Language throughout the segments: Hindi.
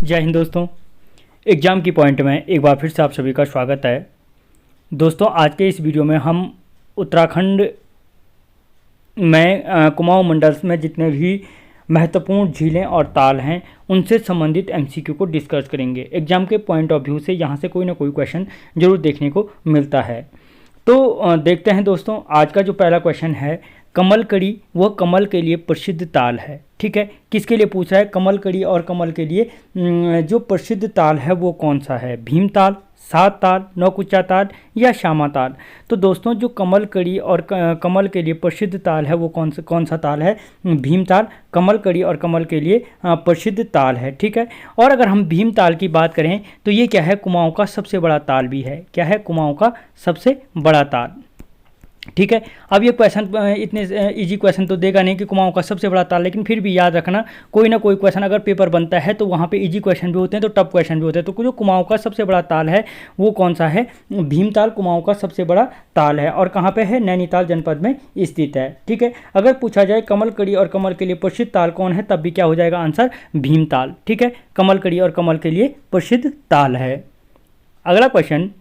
जय हिंद दोस्तों। एग्ज़ाम की पॉइंट में एक बार फिर से आप सभी का स्वागत है। दोस्तों आज के इस वीडियो में हम उत्तराखंड में कुमाऊं मंडल में जितने भी महत्वपूर्ण झीलें और ताल हैं उनसे संबंधित एमसीक्यू को डिस्कस करेंगे। एग्ज़ाम के पॉइंट ऑफ व्यू से यहाँ से कोई ना कोई क्वेश्चन जरूर देखने को मिलता है। तो देखते हैं दोस्तों, आज का जो पहला क्वेश्चन है, कमल कड़ी वह कमल के लिए प्रसिद्ध ताल है। ठीक है, किसके लिए पूछ रहा है? कमल कड़ी और कमल के लिए जो प्रसिद्ध ताल है वो कौन सा है? भीम ताल, सात ताल, नौकुच्चा ताल या श्यामा ताल? तो दोस्तों जो कमल कड़ी और कमल के लिए प्रसिद्ध ताल है वो कौन सा ताल है? भीम ताल कमल कड़ी और कमल के लिए प्रसिद्ध ताल है। ठीक है, और अगर हम भीम ताल की बात करें तो ये क्या है? कुमाऊं का सबसे बड़ा ताल भी है। क्या है? कुमाऊं का सबसे बड़ा ताल। ठीक है, अब ये क्वेश्चन इतने इजी क्वेश्चन तो देगा नहीं कि कुमाऊं का सबसे बड़ा ताल, लेकिन फिर भी याद रखना कोई ना कोई क्वेश्चन अगर पेपर बनता है तो वहाँ पे इजी क्वेश्चन भी होते हैं तो टफ क्वेश्चन भी होते हैं। तो जो कुमाऊं का सबसे बड़ा ताल है वो कौन सा है? भीमताल कुमाऊं का सबसे बड़ा ताल है। और कहाँ पे है? नैनीताल जनपद में स्थित है। ठीक है, अगर पूछा जाए कमल कड़ी और कमल के लिए प्रसिद्ध ताल कौन है, तब भी क्या हो जाएगा आंसर? भीमताल। ठीक है, कमल कड़ी और कमल के लिए प्रसिद्ध ताल है। अगला क्वेश्चन,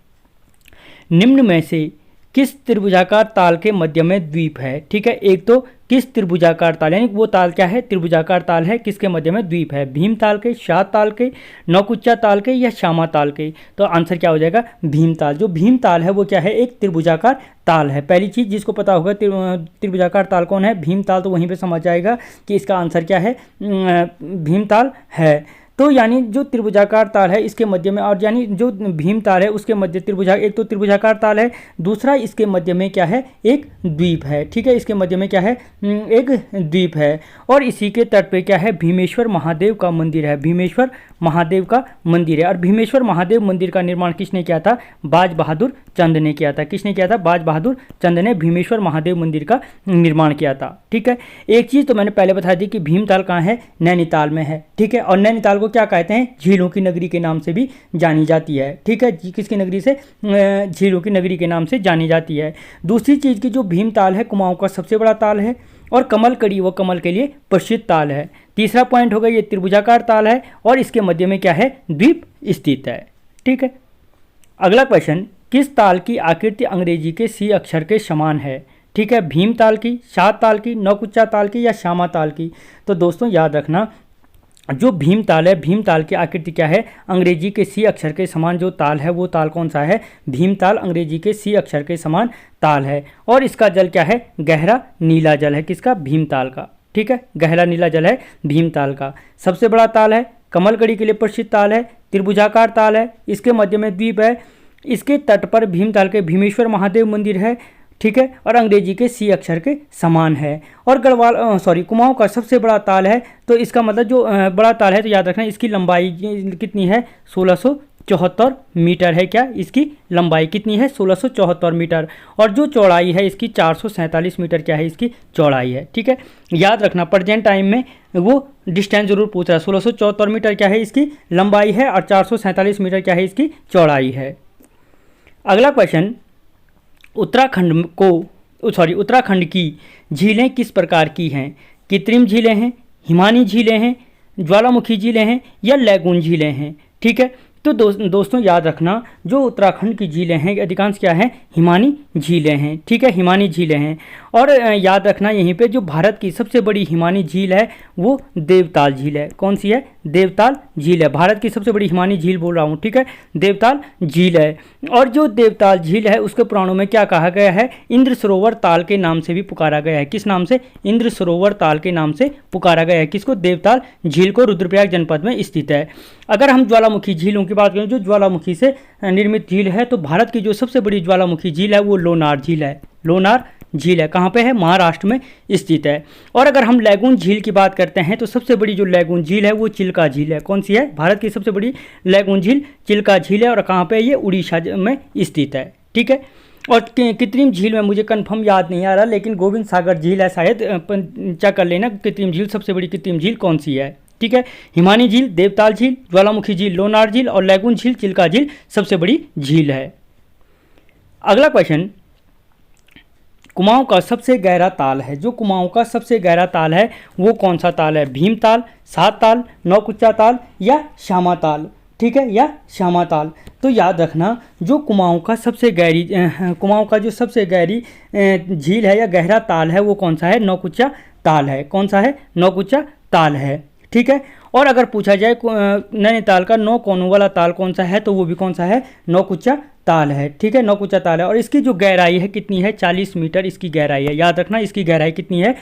निम्न में से किस त्रिभुजाकार ताल के मध्य में द्वीप है? ठीक है, एक तो किस त्रिभुजाकार ताल, यानी वो ताल क्या है? त्रिभुजाकार ताल है, किसके मध्य में द्वीप है? भीम ताल के, सात ताल के, नौकुच्चा ताल के या श्यामा ताल के? तो आंसर क्या हो जाएगा? भीम ताल। जो भीम ताल है वो क्या है? एक त्रिभुजाकार ताल है। पहली चीज़ जिसको पता होगा त्रिभुजाकार ताल कौन है? भीम ताल, तो वहीं पर समझ जाएगा कि इसका आंसर क्या है? भीम ताल है। तो यानी जो त्रिभुजाकार ताल है इसके मध्य में, और यानी जो भीम ताल है उसके मध्य एक तो त्रिभुजाकार ताल है, दूसरा इसके मध्य में क्या है? एक द्वीप है। ठीक है, इसके मध्य में क्या है? एक द्वीप है। और इसी के तट पे क्या है? भीमेश्वर महादेव का मंदिर है। भीमेश्वर महादेव का मंदिर है। और भीमेश्वर महादेव मंदिर का निर्माण किसने किया था? बाज बहादुर चंद ने किया था। किसने किया था? बाज बहादुर चंद ने भीमेश्वर महादेव मंदिर का निर्माण किया था। ठीक है, एक चीज़ तो मैंने पहले बता दी कि भीमताल कहाँ है? नैनीताल में है। ठीक है, और नैनीताल को क्या कहते हैं? झीलों की नगरी के नाम से भी जानी जाती है। ठीक है, किसकी नगरी से? झीलों की नगरी के नाम से जानी जाती है। दूसरी चीज़ की जो भीमताल है कुमाऊं का सबसे बड़ा ताल है, और कमल कड़ी वो कमल के लिए प्रसिद्ध ताल है। तीसरा पॉइंट होगा ये त्रिभुजाकार ताल है और इसके मध्य में क्या है? द्वीप स्थित है। ठीक है, अगला क्वेश्चन, किस ताल की आकृति अंग्रेजी के सी अक्षर के समान है? ठीक है, भीम ताल की, सात ताल की, नौकुच्चा ताल की या श्यामा ताल की? तो दोस्तों याद रखना, जो भीम ताल है, भीम ताल की आकृति क्या है? अंग्रेजी के सी अक्षर के समान जो ताल है वो ताल कौन सा है? भीम ताल अंग्रेजी के सी अक्षर के समान ताल है। और इसका जल क्या है? गहरा नीला जल है। किसका? भीम ताल का। ठीक है, गहरा नीला जल है भीम ताल का। सबसे बड़ा ताल है, कमल कड़ी के लिए प्रसिद्ध ताल है, त्रिभुजाकार ताल है, इसके मध्य में द्वीप है, इसके तट पर भीमताल के भीमेश्वर महादेव मंदिर है। ठीक है, और अंग्रेजी के सी अक्षर के समान है। और कुमाऊं का सबसे बड़ा ताल है, तो इसका मतलब जो बड़ा ताल है तो याद रखना इसकी लंबाई कितनी है? 1674 मीटर है। क्या इसकी लंबाई कितनी है? 1674 मीटर। और जो चौड़ाई है इसकी 447 मीटर क्या है? इसकी चौड़ाई है। ठीक है, याद रखना प्रेजेंट टाइम में वो डिस्टेंस जरूर पूछ रहा है। 1674 मीटर क्या है? इसकी लंबाई है, और 447 मीटर क्या है? इसकी चौड़ाई है। अगला क्वेश्चन, उत्तराखंड की झीलें किस प्रकार की हैं? कृत्रिम झीलें हैं, हिमानी झीलें हैं, ज्वालामुखी झीलें हैं या लैगून झीलें हैं? ठीक है, तो दोस्तों याद रखना जो उत्तराखंड की झीलें हैं अधिकांश क्या है? हिमानी झीलें हैं। ठीक है, हिमानी झीलें हैं। और याद रखना यहीं पे जो भारत की सबसे बड़ी हिमानी झील है वो देवताल झील है। कौन सी है? देवताल झील है। भारत की सबसे बड़ी हिमानी झील बोल रहा हूँ। ठीक है, देवताल झील है। और जो देवताल झील है उसके पुराणों में क्या कहा गया है? इंद्र सरोवर ताल के नाम से भी पुकारा गया है। किस नाम से? इंद्र सरोवर ताल के नाम से पुकारा गया है। किसको? देवताल झील को। रुद्रप्रयाग जनपद में स्थित है। अगर हम ज्वालामुखी झीलों की बात करें, जो ज्वालामुखी से निर्मित झील है, तो भारत की जो सबसे बड़ी ज्वालामुखी झील है वो लोनार झील है। लोनार झील है। कहाँ पे है? महाराष्ट्र में स्थित है। और अगर हम लैगून झील की बात करते हैं तो सबसे बड़ी जो लैगून झील है वो चिल्का झील है। कौन सी है? भारत की सबसे बड़ी लैगून झील चिल्का झील है। और कहाँ पे? ये उड़ीसा में स्थित है। ठीक है, और कृत्रिम झील में मुझे कंफर्म याद नहीं आ रहा, लेकिन गोविंद सागर झील है शायद, चेक कर लेना कृत्रिम झील, सबसे बड़ी कृत्रिम झील कौन सी है। ठीक है, हिमानी झील, देवताल झील, ज्वालामुखी झील, लोनार झील और लैगून झील चिल्का झील सबसे बड़ी झील है। अगला क्वेश्चन, कुमाऊं का सबसे गहरा ताल है, जो कुमाऊं का सबसे गहरा ताल है वो कौन सा ताल है? भीम ताल, सात ताल, नौकुच्चा ताल या श्यामा ताल, ठीक है, या श्यामा ताल। तो याद रखना जो कुमाऊं का जो सबसे गहरी झील है या गहरा ताल है वो कौन सा है? नौकुच्चा ताल है। कौन सा है? नौकुच्चा ताल है, ठीक है। और अगर पूछा जाए नैनीताल का 9 कोनों वाला ताल कौन सा है, तो वो भी कौन सा है? नौकुच्चा ताल है, ठीक है, नौकुच्चा ताल है। और इसकी जो गहराई है कितनी है? 40 मीटर इसकी गहराई है। याद रखना इसकी गहराई कितनी है?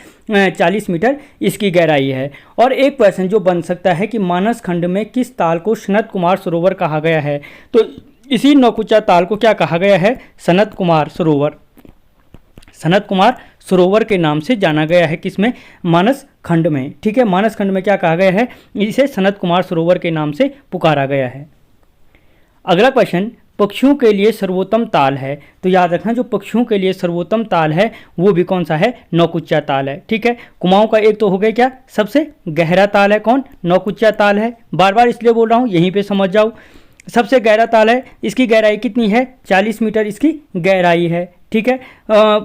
40 मीटर इसकी गहराई है। और एक क्वेश्चन जो बन सकता है कि मानस खंड में किस ताल को सनत कुमार सरोवर कहा गया है? तो इसी नौकुच्चा ताल को क्या कहा गया है? सनत कुमार सरोवर। सनत कुमार सरोवर के नाम से जाना गया है, किसमें? मानस खंड में, ठीक है। मानस खंड में क्या कहा गया है? इसे सनत कुमार सरोवर के नाम से पुकारा गया है। अगला क्वेश्चन, पक्षियों के लिए सर्वोत्तम ताल है। तो याद रखना जो पक्षियों के लिए सर्वोत्तम ताल है वो भी कौन सा है? नौकुच्चा ताल है, ठीक है। कुमाऊं का एक तो हो गया क्या? सबसे गहरा ताल है कौन? नौकुच्चा ताल है। बार बार इसलिए बोल रहा हूँ, यहीं पे समझ जाओ। सबसे गहरा ताल है, इसकी गहराई कितनी है? 40 मीटर इसकी गहराई है, ठीक है।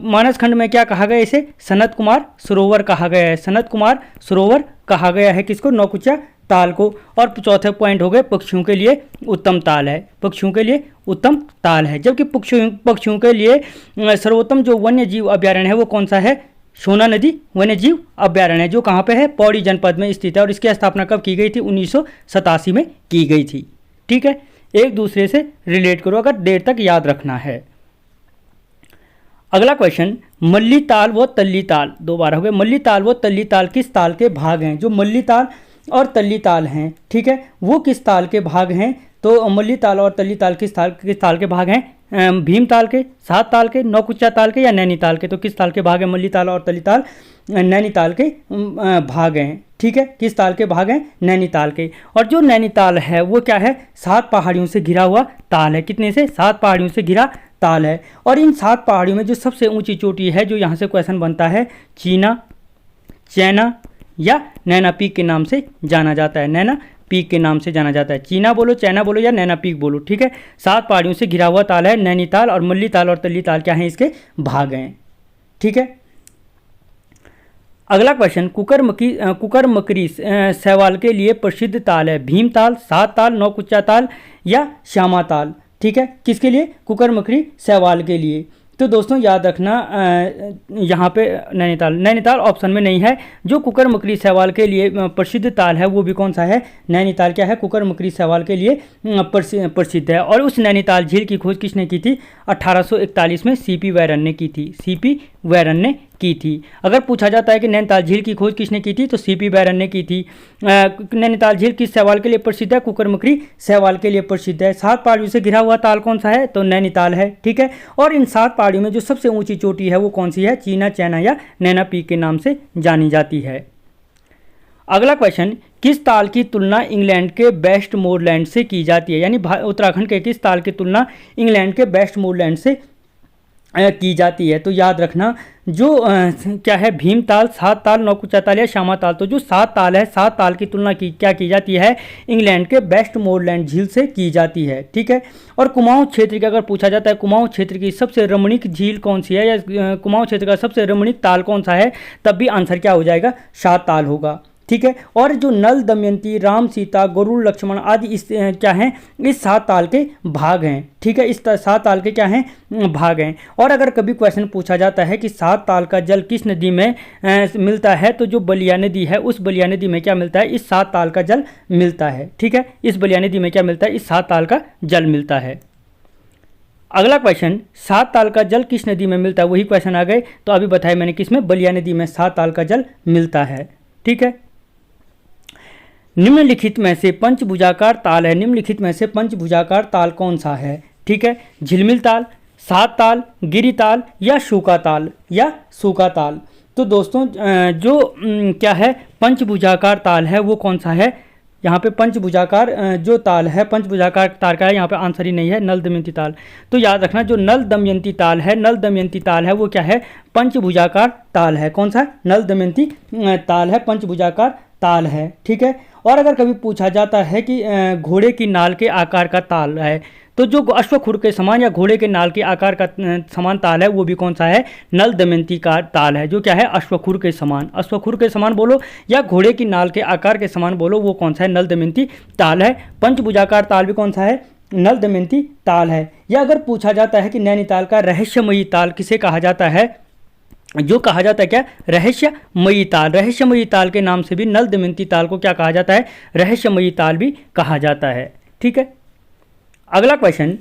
मानस खंड में क्या कहा गया? इसे सनत कुमार सरोवर कहा गया है। सनत कुमार सरोवर कहा गया है किसको? नौकुच्चा ताल को। और चौथे पॉइंट हो गए पक्षियों के लिए उत्तम ताल है। पक्षियों के लिए उत्तम ताल है। जबकि पक्षियों के लिए सर्वोत्तम जो वन्य जीव अभ्यारण्य है वो कौन सा है? सोना नदी वन्य जीव अभ्यारण्य, जो कहाँ पे है? पौड़ी जनपद में स्थित है। और इसकी स्थापना कब की गई थी? 1987 में की गई थी, ठीक है। एक दूसरे से रिलेट करो अगर देर तक याद रखना है। अगला क्वेश्चन, मल्ली ताल व तल्ली ताल, दो बार हो गए। मल्ली ताल व तल्ली ताल किस ताल के भाग हैं? जो मल्ली ताल और तल्ली ताल हैं, ठीक है, वो किस ताल के भाग हैं? तो मल्ली ताल और तल्ली ताल किस ताल के भाग हैं? भीम ताल के, सात ताल के, नौकुच्चा ताल के या नैनीताल के? तो किस ताल के भाग हैं मल्ली ताल और तल्ली ताल? नैनीताल के भाग हैं, ठीक है। किस ताल के भाग हैं? नैनीताल के। और जो नैनीताल है वो क्या है? 7 पहाड़ियों से घिरा हुआ ताल है। कितने से? 7 पहाड़ियों से घिरा ताल है। और इन 7 पहाड़ियों में जो सबसे ऊंची चोटी है, जो यहाँ से क्वेश्चन बनता है, चीना, चैना या नैना पीक के नाम से जाना जाता है। नैना पीक के नाम से जाना जाता है। चीना बोलो, चैना बोलो या नैना पीक बोलो, ठीक है। 7 पहाड़ियों से घिरा हुआ ताल है नैनीताल। और मल्ली ताल और तल्ली ताल क्या हैं? इसके भाग हैं, ठीक है। अगला क्वेश्चन, कुकरमकरी शैवाल के लिए प्रसिद्ध ताल है। भीम ताल, सात ताल, नौकुच्चा ताल या श्यामा ताल, ठीक है। किसके लिए? कुकरमकरी शैवाल के लिए। तो दोस्तों याद रखना यहाँ पे नैनीताल ऑप्शन में नहीं है। जो कुकरमकरी शैवाल के लिए प्रसिद्ध ताल है वो भी कौन सा है? नैनीताल क्या है? कुकरमकरी शैवाल के लिए प्रसिद्ध है। और उस नैनीताल झील की खोज किसने की थी? 1841 में सीपी वैरन ने की थी। सीपी वैरन ने की थी। अगर पूछा जाता है कि नैनीताल झील की खोज किसने की थी, तो सीपी वैरन ने की थी। नैनीताल झील किस शैवाल के लिए प्रसिद्ध है? कुकरमकरी शैवाल के लिए प्रसिद्ध है। 7 पहाड़ियों से घिरा हुआ ताल कौन सा है? तो नैनीताल है, ठीक है। और इन 7 पहाड़ियों में जो सबसे ऊंची चोटी है वो कौन सी है? चीना, चैना या नैना पीक के नाम से जानी जाती है। अगला क्वेश्चन, किस ताल की तुलना इंग्लैंड के वेस्ट मोरलैंड से की जाती है? यानी उत्तराखंड के किस ताल की तुलना इंग्लैंड के वेस्ट मोरलैंड से की जाती है? तो याद रखना जो क्या है? भीम ताल, सात ताल, नौकुच्चा ताल या श्यामा ताल। तो जो 7 ताल है, 7 ताल की तुलना क्या की जाती है? इंग्लैंड के वेस्ट मोरलैंड झील से की जाती है, ठीक है। और कुमाऊं क्षेत्र का अगर पूछा जाता है कुमाऊं क्षेत्र की सबसे रमणीक झील कौन सी है, या कुमाऊं क्षेत्र का सबसे रमणीक ताल कौन सा है, तब भी आंसर क्या हो जाएगा? 7 ताल होगा, ठीक है। और जो नल, दमयंती, राम, सीता, गरुड़, लक्ष्मण आदि इस क्या हैं? इस 7 ताल के भाग हैं, ठीक है। इस 7 ताल के क्या हैं? भाग हैं। और अगर कभी क्वेश्चन पूछा जाता है कि 7 ताल का जल किस नदी में मिलता है, तो जो बलिया नदी है उस बलिया नदी में क्या मिलता है? इस 7 ताल का जल मिलता है, ठीक है। इस बलिया नदी में क्या मिलता है? इस 7 ताल का जल मिलता है। अगला क्वेश्चन, 7 ताल का जल किस नदी में मिलता है? वही क्वेश्चन आ गए। तो अभी बताया मैंने किसमें? बलिया नदी में 7 ताल का जल मिलता है, ठीक है। निम्नलिखित में से पंचभुजाकार ताल है। निम्नलिखित में से पंचभुजाकार ताल कौन सा है? ठीक है, झिलमिल ताल, सात ताल, गिरी ताल या सूखा ताल। तो दोस्तों जो क्या है पंचभुजाकार ताल है वो कौन सा है? यहाँ पे पंचभुजाकार जो ताल है, पंचभुजाकार ताल का है, यहाँ पे आंसर ही नहीं है, नल दमयंती ताल। तो याद रखना जो नल दमयंती ताल है, नल दमयंती ताल है वो क्या है? पंचभुजाकार ताल है। कौन सा? नल दमयंती ताल है, पंचभुजाकार ताल है, ठीक है। और अगर कभी पूछा जाता है कि घोड़े की नाल के आकार का ताल है, तो जो अश्वखुर के समान या घोड़े के नाल के आकार का समान ताल है वो भी कौन सा है, नल दमयंती का ताल है, जो क्या है अश्वखुर के समान, अश्वखुर के समान बोलो या घोड़े की नाल के आकार के समान बोलो, वो कौन सा है, नल दमयंती ताल है। पंचभुजाकार ताल भी कौन सा है, नल दमयंती ताल है। या अगर पूछा जाता है कि नैनीताल का रहस्यमयी ताल किसे कहा जाता है, जो कहा जाता है क्या, रहस्यमयी ताल, रहस्यमयी ताल के नाम से भी नल दमयंती ताल को क्या कहा जाता है, रहस्यमयी ताल भी कहा जाता है। ठीक है, अगला क्वेश्चन,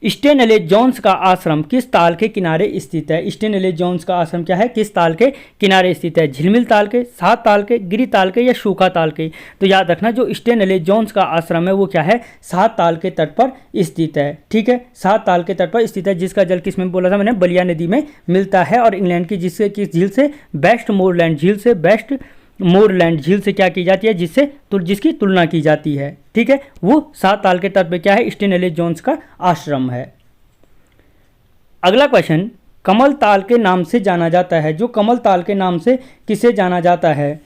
स्टेनले जोन्स का आश्रम किस ताल के किनारे स्थित है। स्टेनले जोन्स का आश्रम क्या है, किस ताल के किनारे स्थित है, झिलमिल ताल के, सात ताल के, गिरी ताल के या सूखा ताल के। तो याद रखना जो स्टेनले जोन्स का आश्रम है वो क्या है, सात ताल के तट पर स्थित है। ठीक है, सात ताल के तट पर स्थित है, जिसका जल किस में बोला था मैंने, बलिया नदी में मिलता है, और इंग्लैंड की जिससे किस झील से, वेस्ट मोरलैंड झील से, वेस्ट मोरलैंड झील से क्या की जाती है, जिसकी तुलना की जाती है। ठीक है, वो सात ताल के तट पे क्या है, स्टेनले जोन्स का आश्रम है। अगला क्वेश्चन, कमल ताल के नाम से जाना जाता है, जो कमल ताल के नाम से किसे जाना जाता है,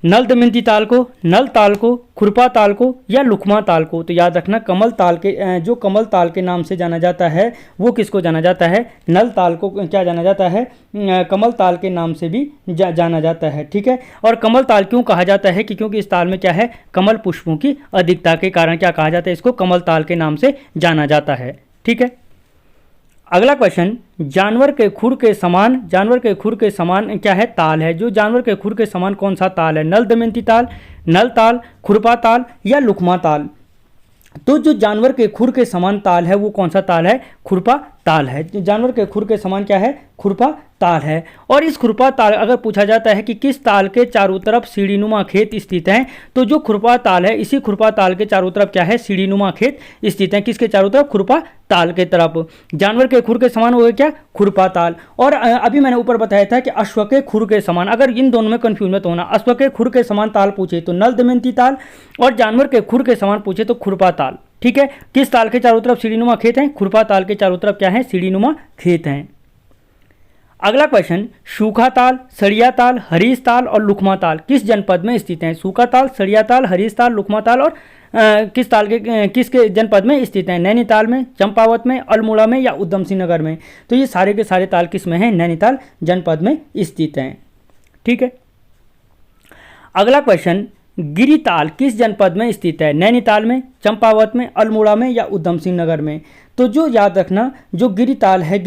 नल दमयंती ताल को, नल ताल को, खुरपा ताल को या लुकमा ताल को। तो याद रखना कमल ताल के जो कमल ताल के नाम से जाना जाता है वो किसको जाना जाता है, नल ताल को क्या जाना जाता है, कमल ताल के नाम से भी जाना जाता है। ठीक है, और कमल ताल क्यों कहा जाता है कि क्योंकि इस ताल में क्या है, कमल पुष्पों की अधिकता के कारण क्या कहा जाता है, इसको कमल ताल के नाम से जाना जाता है। ठीक है, अगला क्वेश्चन, जानवर के खुर के समान क्या है, ताल है, जो जानवर के खुर के समान कौन सा ताल है, नल दमयंती ताल, नल ताल, खुरपा ताल या लुकमा ताल। तो जो जानवर के खुर के समान ताल है वो कौन सा ताल है, खुरपा ताल है। जानवर के खुर के समान क्या है, खुरपा ताल है। और इस खुरपा ताल अगर पूछा जाता है कि किस ताल के चारों तरफ सीढ़ीनुमा खेत स्थित हैं, तो जो खुरपा ताल है इसी खुरपा ताल के चारों तरफ क्या है, सीढ़ीनुमा खेत स्थित हैं, किसके चारों तरफ, खुरपा ताल के तरफ। जानवर के खुर के समान हो गया क्या, खुरपा ताल। और अभी मैंने ऊपर बताया था कि अश्व के खुर के समान, अगर इन दोनों में कंफ्यूज मत होना, अश्व के खुर के समान ताल पूछे तो नल दमयंती ताल, और जानवर के खुर के समान पूछे तो खुरपा ताल। ठीक है, किस ताल के चारों तरफ सीढ़ीनुमा खेत हैं, खुरपा ताल के चारों तरफ क्या है, सीढ़ीनुमा खेत हैं। अगला क्वेश्चन, सूखा ताल, सड़िया ताल, हरीश ताल और लुकमा ताल किस जनपद में स्थित हैं। सूखा ताल, सड़िया ताल, हरीश ताल, लुकमा ताल और किसके जनपद में स्थित हैं, नैनीताल में, चंपावत में, अल्मोड़ा में या उधम सिंह नगर में। तो ये सारे के सारे ताल किस में हैं, नैनीताल जनपद में स्थित हैं। ठीक है, अगला क्वेश्चन, गिरिताल किस जनपद में स्थित है, नैनीताल में, चंपावत में, अल्मोड़ा में या उधम सिंह नगर में। तो जो याद रखना जो गिरिताल है,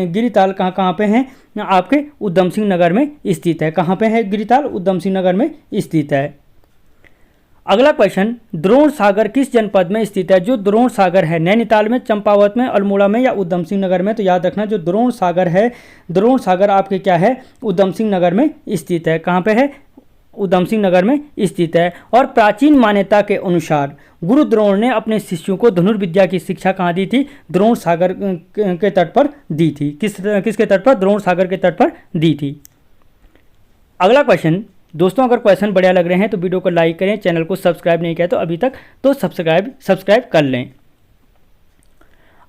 गिरिताल कहाँ पे है, आपके उधम सिंह नगर में स्थित है। कहाँ पे है गिरिताल, उधम सिंह नगर में स्थित है। अगला क्वेश्चन, द्रोण सागर किस जनपद में स्थित है। जो द्रोण सागर है नैनीताल में, चंपावत में, अल्मोड़ा में या उधम सिंह नगर में। तो याद रखना जो द्रोण सागर है, द्रोण सागर आपके क्या है, उधम सिंह नगर में स्थित है। कहाँ पे है, उधम सिंह नगर में स्थित है। और प्राचीन मान्यता के अनुसार गुरु द्रोण ने अपने शिष्यों को धनुर्विद्या की शिक्षा कहाँ दी थी, द्रोण सागर के तट पर दी थी। किसके तट पर, द्रोण सागर के तट पर दी थी। अगला क्वेश्चन, दोस्तों अगर क्वेश्चन बढ़िया लग रहे हैं तो वीडियो को लाइक करें, चैनल को सब्सक्राइब नहीं किया तो अभी तक तो सब्सक्राइब कर लें।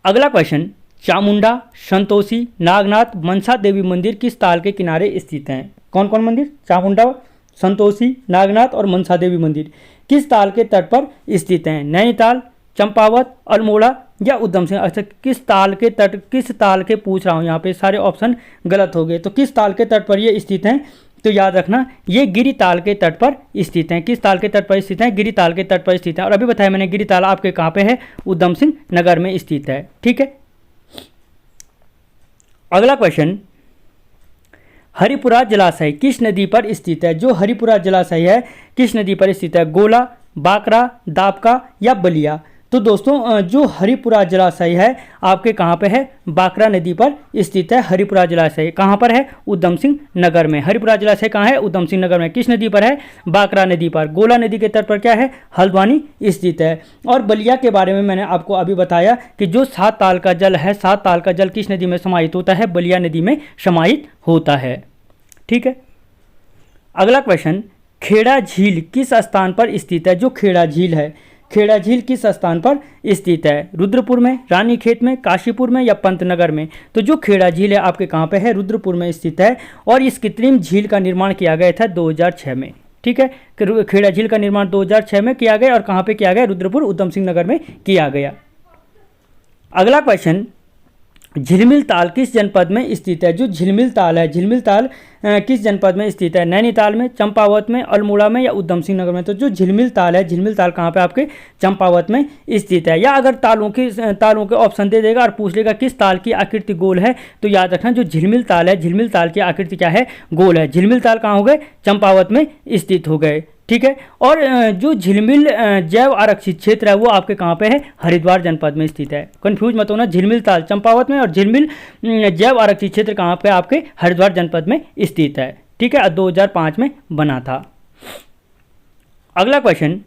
अगला क्वेश्चन, चामुंडा, संतोषी, नागनाथ, मनसा देवी मंदिर किस ताल के किनारे स्थित हैं। कौन कौन मंदिर, चामुंडा, संतोषी, नागनाथ और मनसा देवी मंदिर किस ताल के तट पर स्थित हैं, नैनीताल, चंपावत, अल्मोड़ा या उधम सिंह। अच्छा, किस ताल के पूछ रहा हूँ, यहाँ पे सारे ऑप्शन गलत हो गए। तो किस ताल के तट पर ये स्थित हैं, तो याद रखना ये गिरिताल के तट पर स्थित हैं। किस ताल के तट पर स्थित हैं, गिरिताल के तट पर स्थित है। और अभी बताया मैंने गिरिताल आपके कहाँ पे है, उधम सिंह नगर में स्थित है। ठीक है, अगला क्वेश्चन, हरिपुरा जलाशय किस नदी पर स्थित है। जो हरिपुरा जलाशय है किस नदी पर स्थित है, गोला, बाकरा, दापका या बलिया। तो दोस्तों जो हरिपुरा जलाशय है आपके कहाँ पे है, बाकरा नदी पर स्थित है। हरिपुरा जलाशय कहाँ पर है, उधम सिंह नगर में। हरिपुरा जलाशय कहाँ है, उधम सिंह नगर में। किस नदी पर है, बाकरा नदी पर। गोला नदी के तट पर क्या है, हल्द्वानी स्थित है। और बलिया के बारे में मैंने आपको अभी बताया कि जो सात ताल का जल है, सात ताल का जल किस नदी में समाहित होता है, बलिया नदी में समाहित होता है। ठीक है, अगला क्वेश्चन, खेड़ा झील किस स्थान पर स्थित है। जो खेड़ा झील है, खेड़ा झील किस स्थान पर स्थित है, रुद्रपुर में, रानीखेत में, काशीपुर में या पंतनगर में। तो जो खेड़ा झील है आपके कहाँ पे है, रुद्रपुर में स्थित है। और इस कृत्रिम झील का निर्माण किया गया था 2006 में। ठीक है। खेड़ा झील का निर्माण 2006 में किया गया और कहाँ पे किया गया? रुद्रपुर उधम सिंह नगर में किया गया। अगला क्वेश्चन, झिलमिल ताल किस जनपद में स्थित है? जो झिलमिल ताल है, झिलमिल ताल किस जनपद में स्थित है? नैनीताल में, चंपावत में, अल्मोड़ा में या उधम सिंह नगर में? तो जो झिलमिल ताल है, झिलमिल ताल कहाँ पे? आपके चंपावत में स्थित है। या अगर तालों के ऑप्शन दे देगा और पूछ लेगा किस ताल की आकृति गोल है, तो याद रखना जो झिलमिल ताल है, झिलमिल ताल की आकृति क्या है? गोल है। झिलमिल ताल कहाँ हो गए? चंपावत में स्थित हो गए, ठीक है। और जो झिलमिल जैव आरक्षित क्षेत्र है वो आपके कहाँ पे है? हरिद्वार जनपद में स्थित है। कंफ्यूज मत होना, झिलमिल ताल चंपावत में और झिलमिल जैव आरक्षित क्षेत्र कहाँ पे? आपके हरिद्वार जनपद में स्थित है, ठीक है। 2005 में बना था। अगला क्वेश्चन,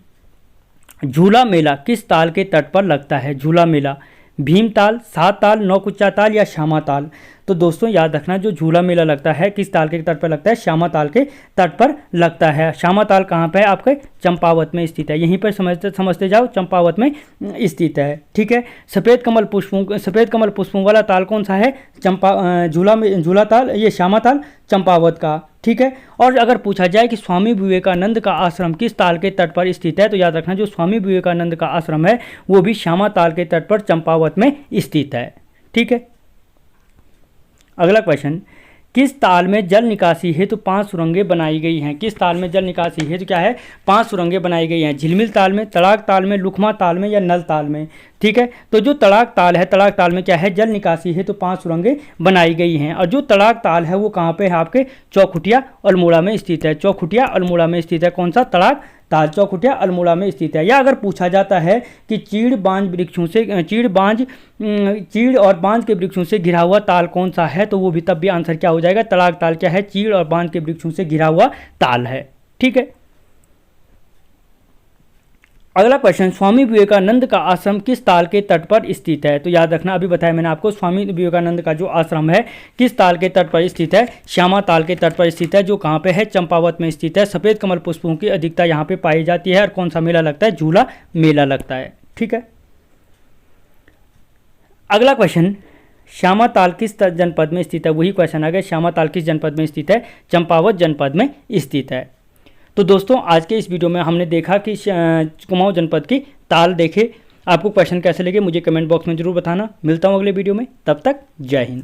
झूला मेला किस ताल के तट पर लगता है? झूला मेला भीमताल, सात ताल, नौकुच्चा ताल या श्यामा ताल? तो दोस्तों याद रखना जो झूला मेला लगता है किस ताल के तट पर लगता है? श्यामा ताल के तट पर लगता है। श्यामा ताल कहाँ पे है? आपके चंपावत में स्थित है। यहीं पर समझते जाओ, चंपावत में स्थित है, ठीक है। सफ़ेद कमल पुष्पों वाला ताल कौन सा है? झूला ताल, ये श्यामा ताल चंपावत का, ठीक है। और अगर पूछा जाए कि स्वामी विवेकानंद का आश्रम किस ताल के तट पर स्थित है, तो याद रखना जो स्वामी विवेकानंद का आश्रम है वो भी श्यामा ताल के तट पर चंपावत में स्थित है, ठीक है। अगला क्वेश्चन, किस ताल में जल निकासी हेतु 5 सुरंगें बनाई गई हैं? किस ताल में जल निकासी हेतु क्या है? 5 सुरंगें बनाई गई हैं। झिलमिल ताल में, तड़ाक ताल में, लुकमा ताल में या नल ताल में, ठीक है। तो जो तड़ाक ताल है, तड़ाक ताल में क्या है? जल निकासी हेतु 5 सुरंगें बनाई गई हैं। और जो तड़ाक ताल है वो कहाँ पे है? आपके चौखुटिया अल्मोड़ा में स्थित है। चौखुटिया अल्मोड़ा में स्थित है। कौन सा? तड़ाक ताल चौखुटिया अल्मोड़ा में स्थित है। या अगर पूछा जाता है कि चीड़ और बांज के वृक्षों से घिरा हुआ ताल कौन सा है, तो वो भी तब भी आंसर क्या हो जाएगा? तड़ाक ताल क्या है? चीड़ और बांज के वृक्षों से घिरा हुआ ताल है, ठीक है। अगला क्वेश्चन, स्वामी विवेकानंद का आश्रम किस ताल के तट पर स्थित है? तो याद रखना, अभी बताया मैंने आपको, स्वामी विवेकानंद का जो आश्रम है किस ताल के तट पर स्थित है? श्यामा ताल के तट पर स्थित है, जो कहाँ पे है? चंपावत में स्थित है। सफ़ेद कमल पुष्पों की अधिकता यहाँ पे पाई जाती है। और कौन सा मेला लगता है? झूला मेला लगता है, ठीक है। अगला क्वेश्चन, श्यामा ताल किस जनपद में स्थित है? वही क्वेश्चन आ गया, श्यामा ताल किस जनपद में स्थित है? चंपावत जनपद में स्थित है। तो दोस्तों आज के इस वीडियो में हमने देखा कि कुमाऊं जनपद की ताल देखे। आपको क्वेश्चन कैसे लगे मुझे कमेंट बॉक्स में जरूर बताना। मिलता हूं अगले वीडियो में, तब तक जय हिंद।